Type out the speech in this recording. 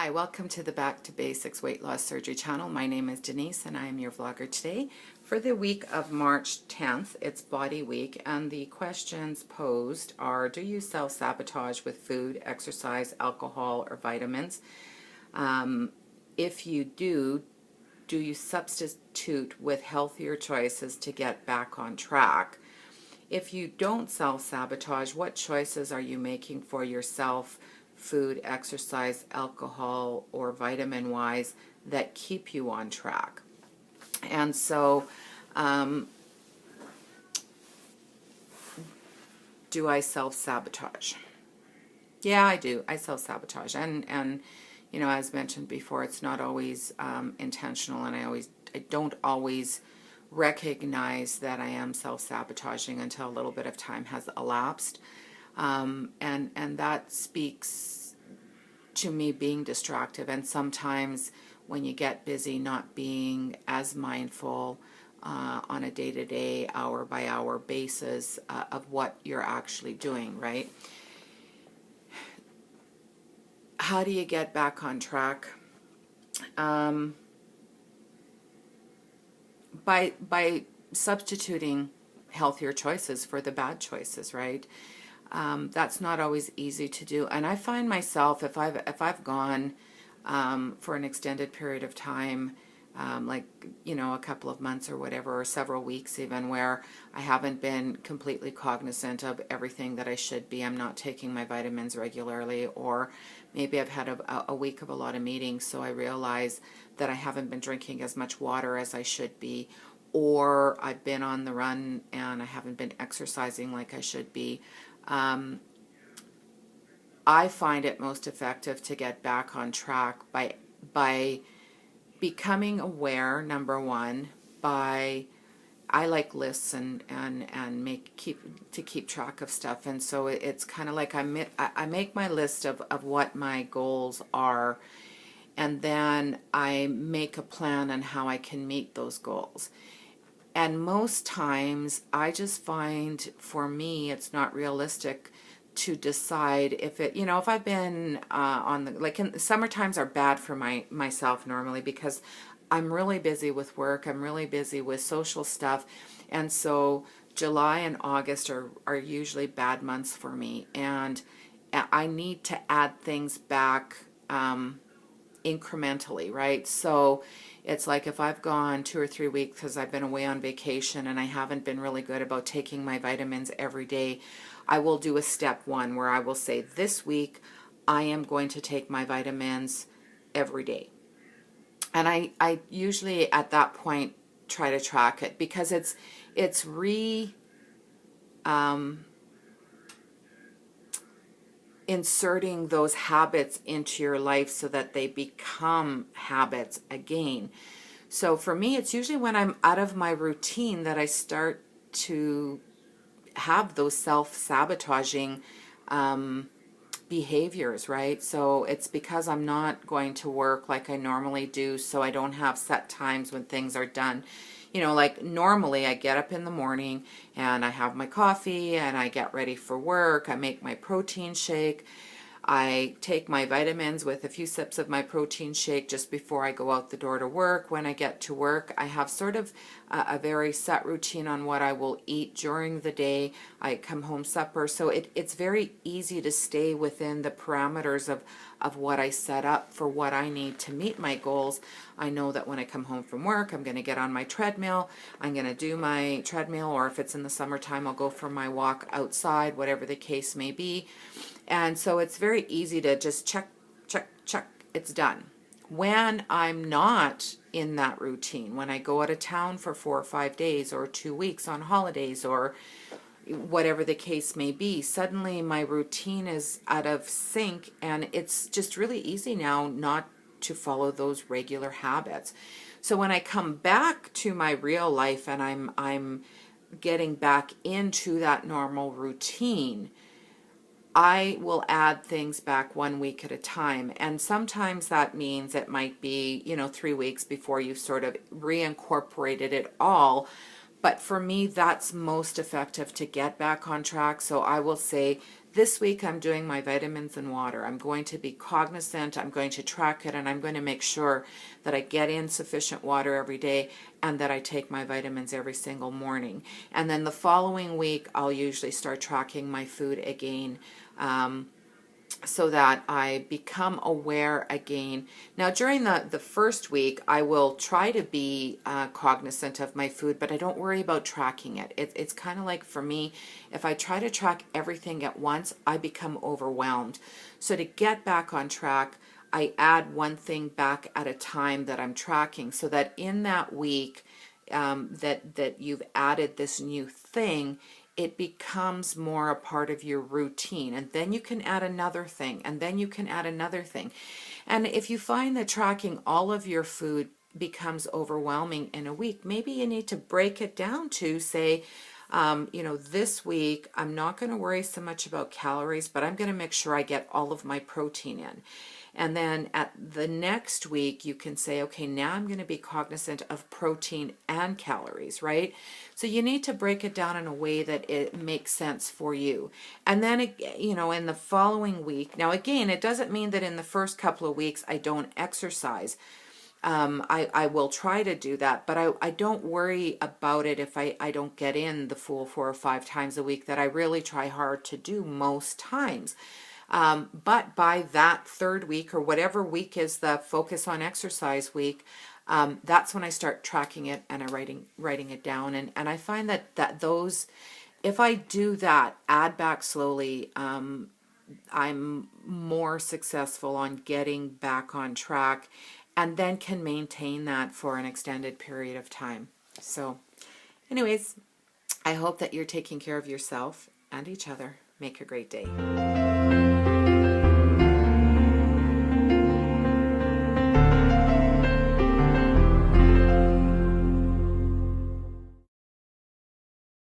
Hi, welcome to the Back to Basics Weight Loss Surgery channel. My name is Denise and I am your vlogger today. For the week of March 10th, it's Body Week, and the questions posed are: do you self-sabotage with food, exercise, alcohol, or vitamins? If you do you substitute with healthier choices to get back on track? If you don't self-sabotage, what choices are you making for yourself, food, exercise, alcohol, or vitamin-wise, that keep you on track? And so, do I self-sabotage? Yeah, I do. I self-sabotage. And you know, as mentioned before, it's not always intentional, and I don't always recognize that I am self-sabotaging until a little bit of time has elapsed. And that speaks to me being distractive, and sometimes when you get busy, not being as mindful on a day-to-day, hour-by-hour basis of what you're actually doing, right? How do you get back on track? By substituting healthier choices for the bad choices, right? That's not always easy to do, and I find myself, if I've gone for an extended period of time, like, you know, a couple of months or whatever, or several weeks even, where I haven't been completely cognizant of everything that I should be. I'm not taking my vitamins regularly, or maybe I've had a week of a lot of meetings, so I realize that I haven't been drinking as much water as I should be, or I've been on the run and I haven't been exercising like I should be. I find it most effective to get back on track by becoming aware, number one. I like lists and keep track of stuff, and so it's kind of like I make my list of what my goals are, and then I make a plan on how I can meet those goals. And most times I just find, for me, it's not realistic to decide if it, you know, if I've been on the, like, in summer times are bad for myself normally, because I'm really busy with work, I'm really busy with social stuff, and so July and August are usually bad months for me, and I need to add things back incrementally, right? So it's like, if I've gone 2 or 3 weeks because I've been away on vacation and I haven't been really good about taking my vitamins every day, I will do a step one where I will say, this week I am going to take my vitamins every day. And I usually at that point try to track it, because it's inserting those habits into your life so that they become habits again. So for me, it's usually when I'm out of my routine that I start to have those self-sabotaging behaviors, right? So it's because I'm not going to work like I normally do, so I don't have set times when things are done. You know, like normally I get up in the morning and I have my coffee and I get ready for work. I make my protein shake. I take my vitamins with a few sips of my protein shake just before I go out the door to work. When I get to work, I have sort of a very set routine on what I will eat during the day. I come home supper, so it's very easy to stay within the parameters of what I set up for what I need to meet my goals. I know that when I come home from work, I'm going to get on my treadmill. I'm going to do my treadmill, or if it's in the summertime, I'll go for my walk outside, whatever the case may be. And so it's very easy to just check, it's done. When I'm not in that routine, when I go out of town for 4 or 5 days or 2 weeks on holidays or whatever the case may be, suddenly my routine is out of sync, and it's just really easy now not to follow those regular habits. So when I come back to my real life and I'm getting back into that normal routine, I will add things back 1 week at a time. And sometimes that means it might be, you know, 3 weeks before you've sort of reincorporated it all. But for me, that's most effective to get back on track. So I will say this week I'm doing my vitamins and water. I'm going to be cognizant, I'm going to track it, and I'm going to make sure that I get in sufficient water every day and that I take my vitamins every single morning. And then the following week, I'll usually start tracking my food again, so that I become aware again. Now, during the first week, I will try to be cognizant of my food, but I don't worry about tracking it. It's kind of like, for me, if I try to track everything at once, I become overwhelmed. So to get back on track, I add one thing back at a time that I'm tracking, so that in that week that you've added this new thing, it becomes more a part of your routine. And then you can add another thing, and then you can add another thing. And if you find that tracking all of your food becomes overwhelming in a week, maybe you need to break it down to say, this week I'm not going to worry so much about calories, but I'm going to make sure I get all of my protein in. And then at the next week, you can say, okay, now I'm going to be cognizant of protein and calories, right? So you need to break it down in a way that it makes sense for you. And then, in the following week, now again, it doesn't mean that in the first couple of weeks I don't exercise. I will try to do that, but I don't worry about it if I don't get in the full 4 or 5 times a week that I really try hard to do most times. But by that third week, or whatever week is the focus on exercise week, that's when I start tracking it and I'm writing it down. And I find that those, if I do that, add back slowly, I'm more successful on getting back on track, and then can maintain that for an extended period of time. So anyways, I hope that you're taking care of yourself and each other. Make a great day.